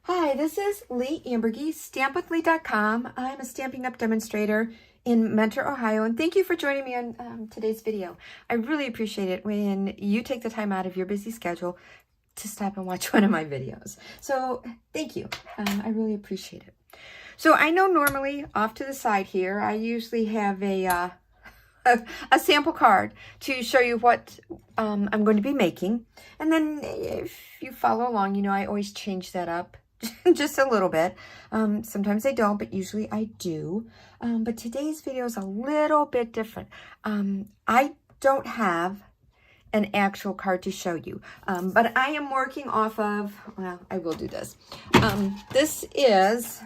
Hi, this is Leigh Ambergy, stampwithleigh.com. I'm a Stampin' Up! Demonstrator in Mentor, Ohio, and thank you for joining me on today's video. I really appreciate it when you take the time out of your busy schedule to stop and watch one of my videos. So thank you. I really appreciate it. So I know normally off to the side here, I usually have a sample card to show you what I'm going to be making. And then if you follow along, you know I always change that up just a little bit. Sometimes I don't, but usually I do. But today's video is a little bit different. I don't have an actual card to show you, but I am working off of, well, I will do this. This is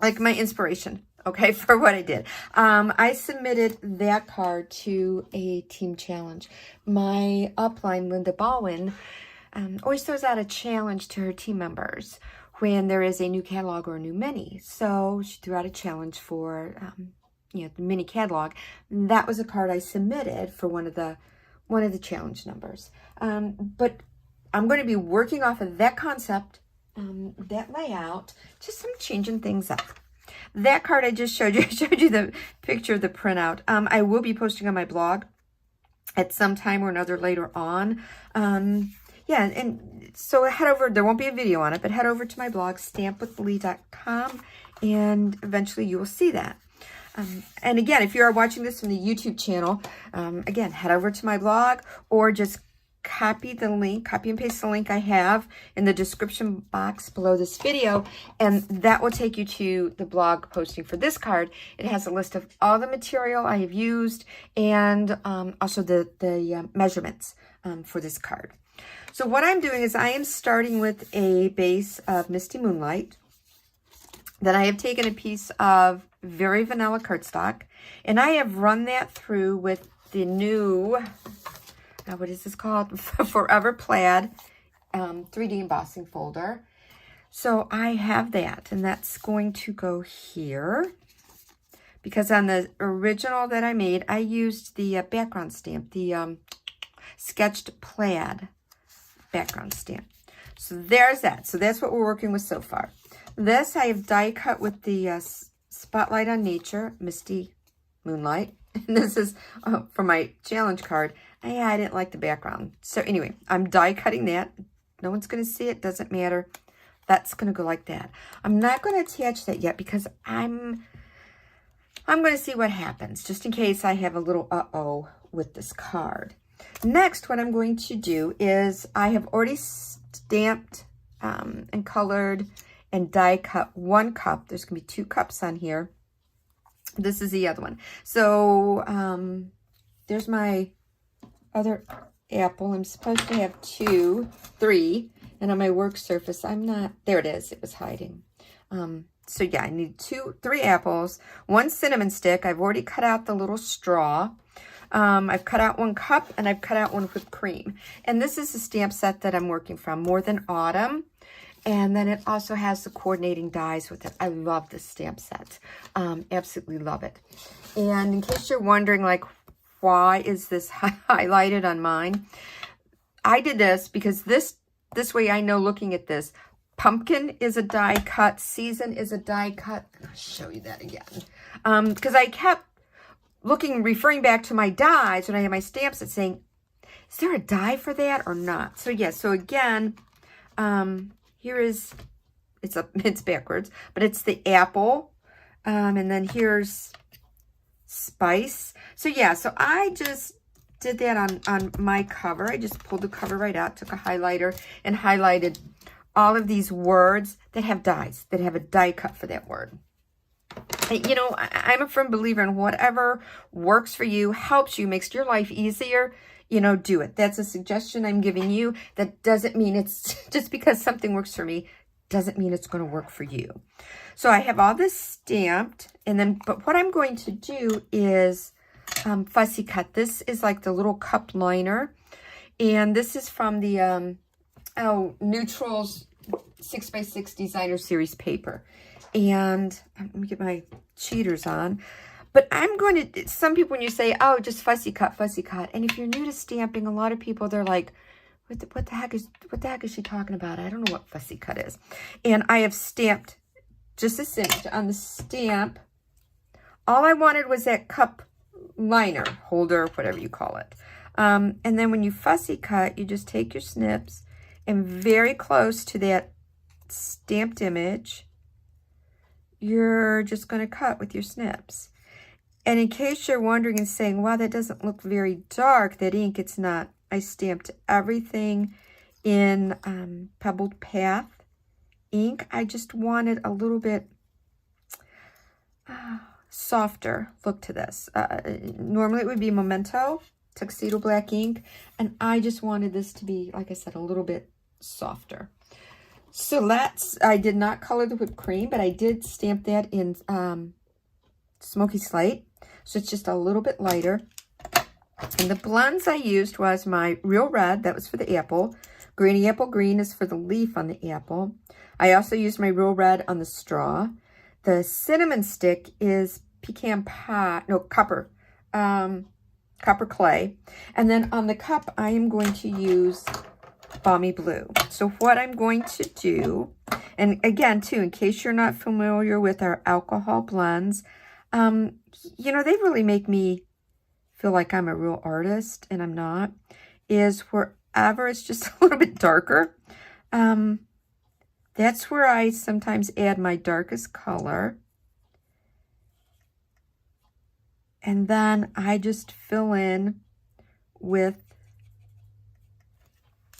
like my inspiration, okay, for what I did. I submitted that card to a team challenge. My upline, Linda Baldwin, always throws out a challenge to her team members when there is a new catalog or a new mini. So she threw out a challenge for, the mini catalog. That was a card I submitted for one of the challenge numbers. But I'm going to be working off of that concept, that layout, just some changing things up. That card I just showed you, I showed you the picture of the printout. I will be posting on my blog at some time or another later on. Yeah, and so head over, there won't be a video on it, but head over to my blog, stampwithleigh.com, and eventually you will see that. And again, if you are watching this from the YouTube channel, again, head over to my blog or just copy and paste the link I have in the description box below this video, and that will take you to the blog posting for this card. It has a list of all the material I have used and also the measurements for this card. So what I'm doing is I am starting with a base of Misty Moonlight. Then I have taken a piece of very vanilla cardstock, and I have run that through with the new, what is this called? Forever Plaid 3D embossing folder. So I have that, and that's going to go here. Because on the original that I made, I used the background stamp, the sketched plaid background stamp. So there's that. So that's what we're working with so far. This I have die cut with the Spotlight on Nature, Misty Moonlight. And this is for my challenge card. I didn't like the background. So anyway, I'm die cutting that. No one's going to see it. Doesn't matter. That's going to go like that. I'm not going to attach that yet because I'm going to see what happens, just in case I have a little uh-oh with this card. Next, what I'm going to do is I have already stamped and colored and die cut one cup. There's going to be 2 cups on here. This is the other one. So there's my other apple. I'm supposed to have 2, 3. And on my work surface, I'm not, there it is. It was hiding. So yeah, I need 3 apples, 1 cinnamon stick. I've already cut out the little straw. I've cut out 1 cup, and I've cut out 1 whipped cream. And this is the stamp set that I'm working from, More Than Autumn. And then it also has the coordinating dies with it. I love this stamp set. Absolutely love it. And in case you're wondering, like, why is this highlighted on mine? I did this because this way I know, looking at this, pumpkin is a die cut, season is a die cut. I'll show you that again. Because I kept referring back to my dies when I had my stamp set saying, is there a die for that or not? So yeah, so again, here is, it's backwards, but it's the apple. And then here's spice. So yeah, so I just did that on my cover. I just pulled the cover right out, took a highlighter and highlighted all of these words that have dies, that have a die cut for that word. You know, I'm a firm believer in whatever works for you, helps you, makes your life easier, you know, do it. That's a suggestion I'm giving you. That doesn't mean it's, just because something works for me, doesn't mean it's going to work for you. So I have all this stamped, and then, but what I'm going to do is fussy cut. This is like the little cup liner, and this is from the Neutrals 6x6 Designer Series paper. And let me get my cheaters on. But I'm going to, some people, when you say, oh, just fussy cut. And if you're new to stamping, a lot of people, they're like, what the heck is she talking about? I don't know what fussy cut is. And I have stamped just this image on the stamp. All I wanted was that cup liner, holder, whatever you call it. And then when you fussy cut, you just take your snips and very close to that stamped image, you're just going to cut with your snips. And in case you're wondering and saying, wow, that doesn't look very dark, that ink, it's not. I stamped everything in Pebbled Path ink. I just wanted a little bit softer look to this. Normally it would be Memento Tuxedo Black ink, and I just wanted this to be, like I said, a little bit softer. So I did not color the whipped cream, but I did stamp that in Smoky Slate. So it's just a little bit lighter. And the blends I used was my Real Red, that was for the apple. Granny Apple Green is for the leaf on the apple. I also used my Real Red on the straw. The cinnamon stick is copper clay. And then on the cup, I am going to use Balmy Blue. So what I'm going to do, and again, too, in case you're not familiar with our alcohol blends, you know, they really make me feel like I'm a real artist, and I'm not, is wherever it's just a little bit darker. That's where I sometimes add my darkest color. And then I just fill in with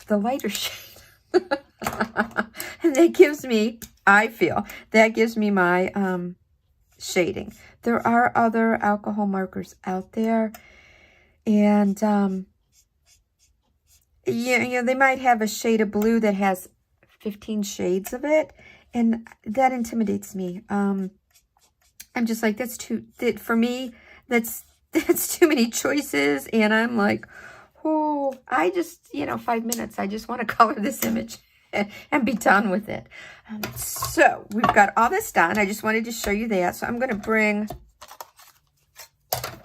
the lighter shade. And that gives me, I feel, that gives me my shading. There are other alcohol markers out there. And, yeah, they might have a shade of blue that has 15 shades of it. And that intimidates me. I'm just like, for me, that's too many choices. And I'm like, oh, I just, 5 minutes. I just want to color this image and be done with it. So we've got all this done. I just wanted to show you that. So I'm going to bring,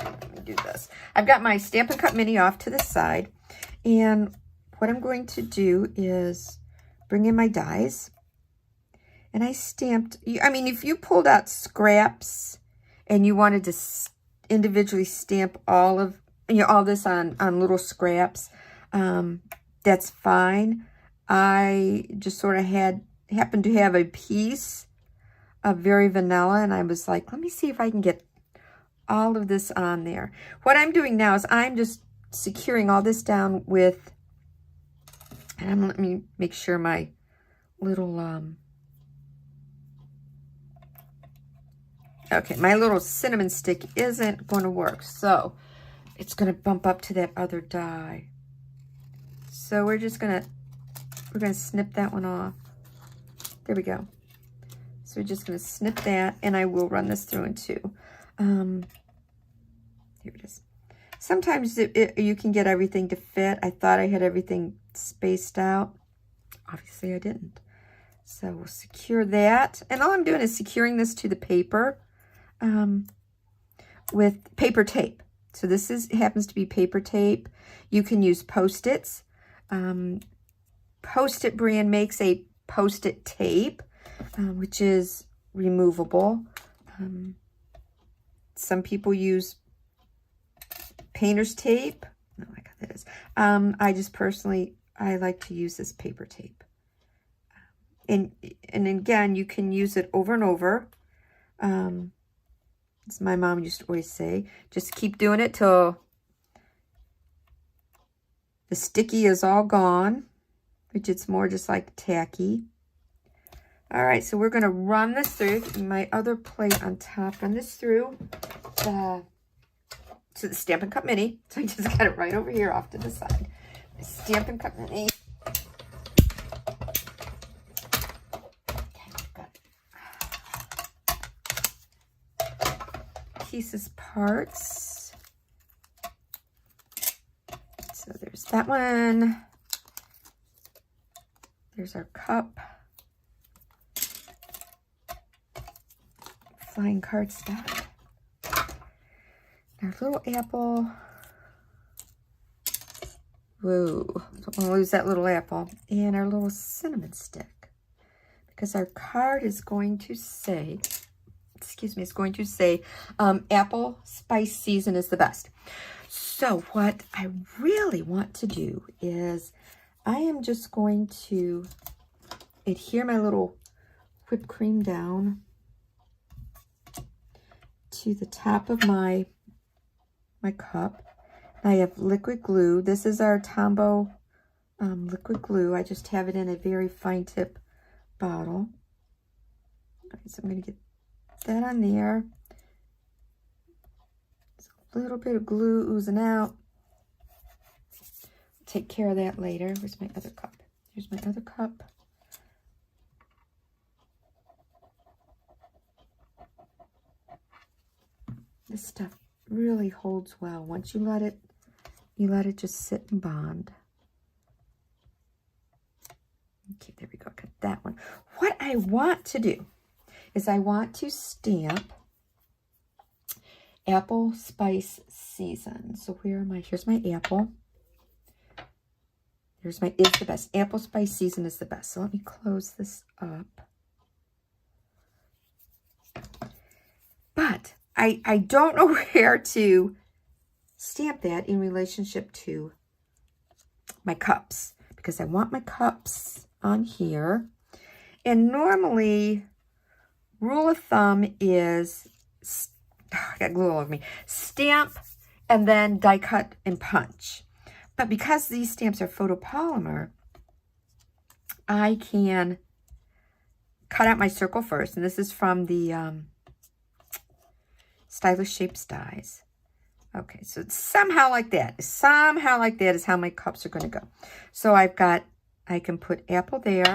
let me do this. I've got my Stampin' Cup Mini off to the side. And what I'm going to do is bring in my dies. And I stamped, I mean, if you pulled out scraps and you wanted to individually stamp all of, all this on little scraps, that's fine. I just sort of happened to have a piece of Very Vanilla, and I was like, let me see if I can get all of this on there. What I'm doing now is I'm just securing all this down with, and let me make sure my little, okay, my little cinnamon stick isn't going to work, so it's going to bump up to that other die. So we're going to snip that one off. There we go. So we're just going to snip that, and I will run this through in two. Here it is. Sometimes you can get everything to fit. I thought I had everything spaced out. Obviously I didn't. So we'll secure that. And all I'm doing is securing this to the paper with paper tape. So this happens to be paper tape. You can use Post-its. Post-it brand makes a Post-it tape, which is removable. Some people use painter's tape. Oh my God, that is. I just personally, I like to use this paper tape. And again, you can use it over and over. As my mom used to always say, just keep doing it till the sticky is all gone, which it's more just like tacky. All right, so we're going to run this through my other plate on top. Run this through to the Stampin' Cup Mini. So I just got it right over here off to the side. The Stampin' Cup Mini. Pieces, parts. So there's that one. There's our cup. Flying cardstock. Our little apple. Whoa, don't want to lose that little apple. And our little cinnamon stick. Because our card is going to say, excuse me, it's going to say apple spice season is the best. So what I really want to do is I am just going to adhere my little whipped cream down to the top of my cup. I have liquid glue. This is our Tombow liquid glue. I just have it in a very fine tip bottle. Okay, so I'm going to get that on there. There's a little bit of glue oozing out. Take care of that later. Where's my other cup? Here's my other cup. This stuff really holds well. Once you let it just sit and bond. Okay, there we go. Got that one. What I want to do is I want to stamp apple spice season. So where am I? Here's my apple. Here's my is the best. Apple spice season is the best. So let me close this up. But I don't know where to stamp that in relationship to my cups, because I want my cups on here. And normally, rule of thumb is, I got glue all over me, stamp and then die cut and punch. But because these stamps are photopolymer, I can cut out my circle first. And this is from the Stylish Shapes Dies. Okay, so it's somehow like that. Somehow like that is how my cups are going to go. So I can put apple there.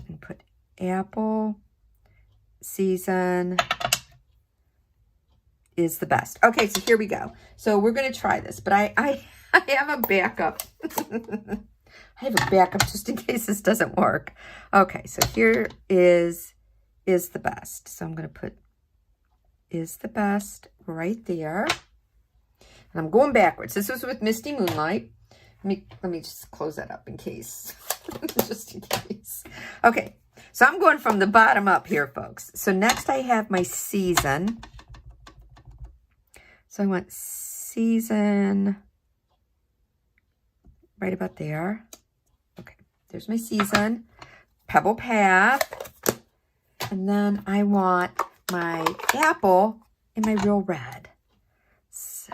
And put apple season is the best. Okay, so here we go. So we're going to try this, but I have a backup. I have a backup just in case this doesn't work. Okay, so here is the best. So I'm going to put is the best right there. And I'm going backwards. This was with Misty Moonlight. Let me just close that up in case. Just in case. Okay, so I'm going from the bottom up here, folks. So next I have my season. So I want season right about there. Okay, there's my season. Pebble Path. And then I want my apple and my real red. So,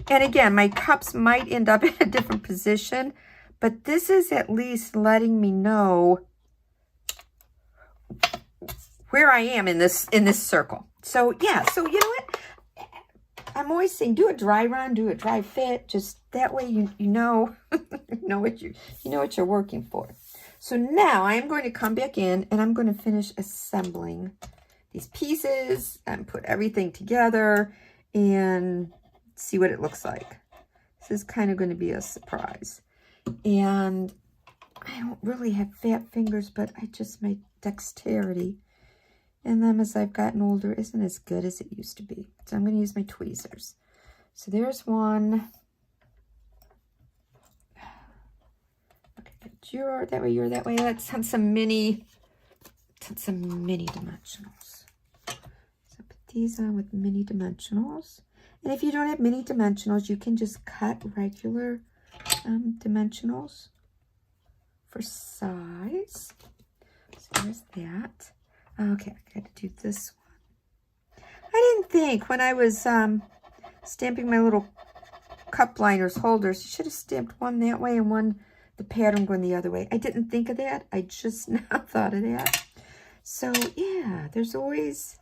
and again, my cups might end up in a different position, but this is at least letting me know where I am in this circle. So yeah, so you know what? I'm always saying do a dry run, do a dry fit. Just that way you know you know what you're working for. So now I'm going to come back in and I'm going to finish assembling these pieces and put everything together and see what it looks like. This is kind of going to be a surprise. And I don't really have fat fingers, but my dexterity in them as I've gotten older isn't as good as it used to be. So I'm going to use my tweezers. So there's one. Okay, you're that way, you're that way. Let's have some mini dimensionals. So put these on with mini dimensionals. And if you don't have mini dimensionals, you can just cut regular dimensionals for size. So there's that. Okay, I got to do this one. I didn't think when I was stamping my little cup liners holders, you should have stamped one that way and one the pattern going the other way. I didn't think of that. I just now thought of that. So yeah, there's always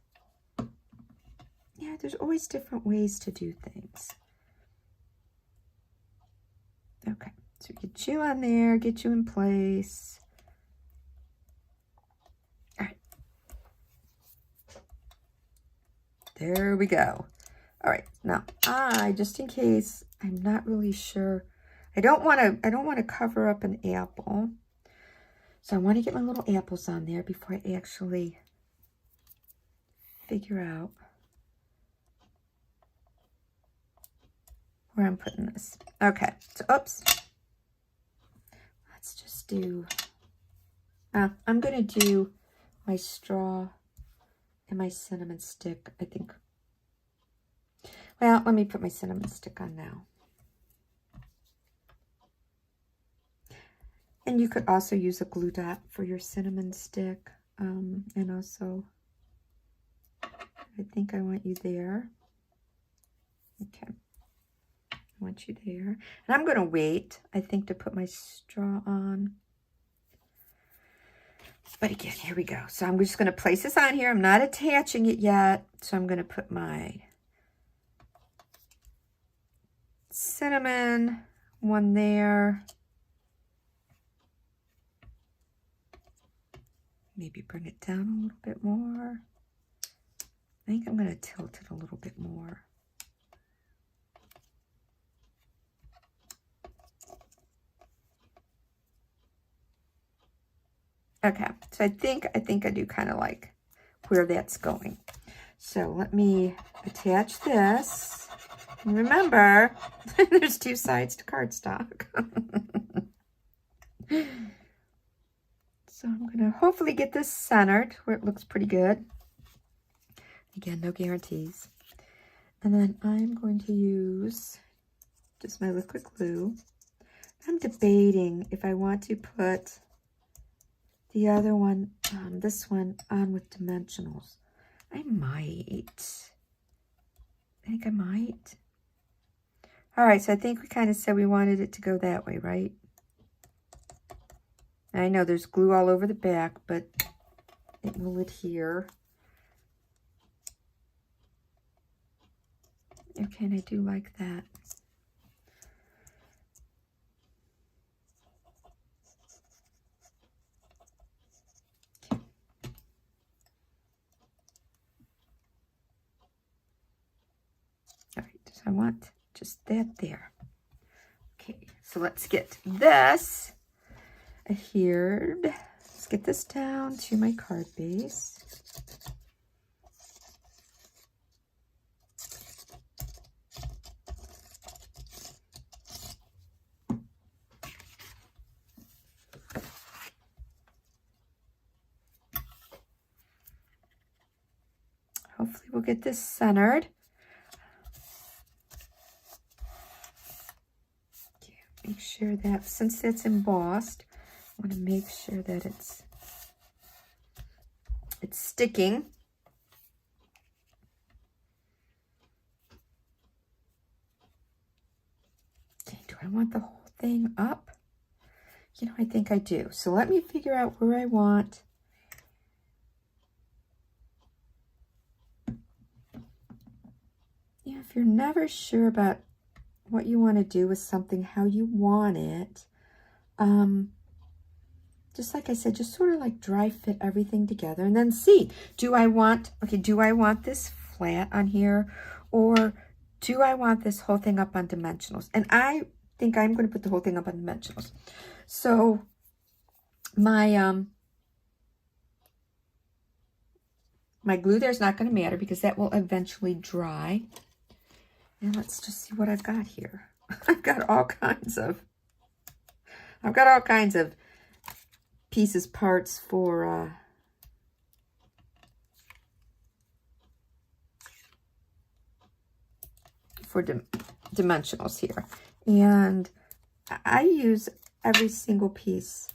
different ways to do things. Okay, so get you on there, get you in place. All right. There we go. All right, now just in case, I'm not really sure. I don't want to cover up an apple. So I want to get my little apples on there before I actually figure out where I'm putting this. Okay, so oops. Let's just do, I'm gonna do my straw and my cinnamon stick, I think. Well, let me put my cinnamon stick on now. And you could also use a glue dot for your cinnamon stick. And also, I think I want you there. Okay. I want you there. And I'm going to wait, I think, to put my straw on. But again, here we go. So I'm just going to place this on here. I'm not attaching it yet. So I'm going to put my cinnamon one there. Maybe bring it down a little bit more. I think I'm going to tilt it a little bit more. Okay, so I think I do kind of like where that's going. So let me attach this. And remember, there's two sides to cardstock. So I'm going to hopefully get this centered where it looks pretty good. Again, no guarantees. And then I'm going to use just my liquid glue. I'm debating if I want to put the other one, this one, on with dimensionals. I might. I think I might. All right, so I think we kind of said we wanted it to go that way, right? I know there's glue all over the back, but it will adhere. Okay, and I do like that. Okay. All right, so I want just that there. Okay, so let's get this adhered. Let's get this down to my card base. Hopefully we'll get this centered. Okay, make sure that since it's embossed, I want to make sure that it's sticking. Okay, do I want the whole thing up? You know, I think I do. So let me figure out where I want. Yeah, if you're never sure about what you want to do with something, how you want it, just like I said, just sort of like dry fit everything together and then see, do I want this flat on here, or do I want this whole thing up on dimensionals? And I think I'm going to put the whole thing up on dimensionals. So my my glue there's not going to matter because that will eventually dry. And let's just see what I've got here. I've got all kinds of pieces, parts for dimensionals here. And I use every single piece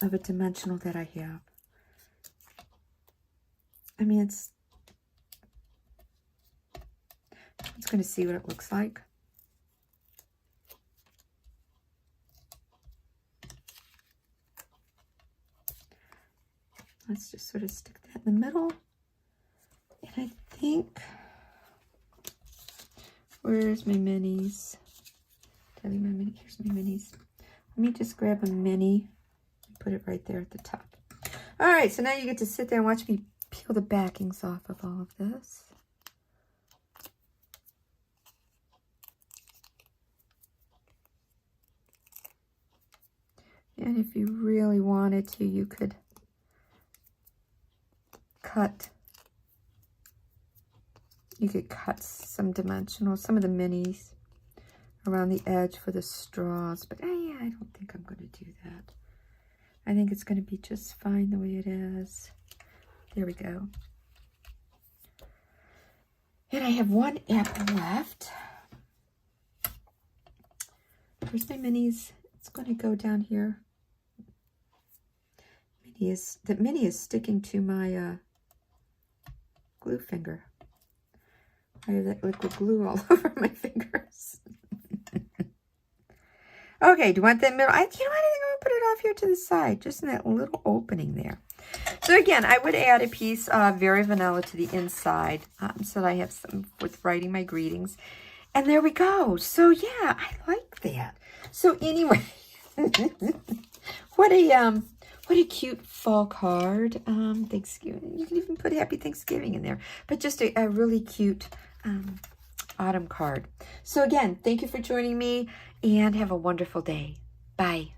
of a dimensional that I have. I mean, it's going to see what it looks like. Let's just sort of stick that in the middle. And I think, where's my minis? Tell me my mini. Here's my minis. Let me just grab a mini and put it right there at the top. All right, so now you get to sit there and watch me peel the backings off of all of this. And if you really wanted to, you could cut You could cut some dimensional, some of the minis around the edge for the straws. But yeah, I don't think I'm going to do that. I think it's going to be just fine the way it is. There we go. And I have one apple left. Where's my minis? It's going to go down here. The mini is sticking to my glue finger. I have that liquid glue all over my fingers. Okay, do you want that middle? You know what? I think I'm going to put it off here to the side, just in that little opening there. So again, I would add a piece of Very Vanilla to the inside so that I have some with writing my greetings. And there we go. So yeah, I like that. So anyway, what a cute fall card. Thanksgiving. You can even put Happy Thanksgiving in there. But just a really cute autumn card. So again, thank you for joining me and have a wonderful day. Bye.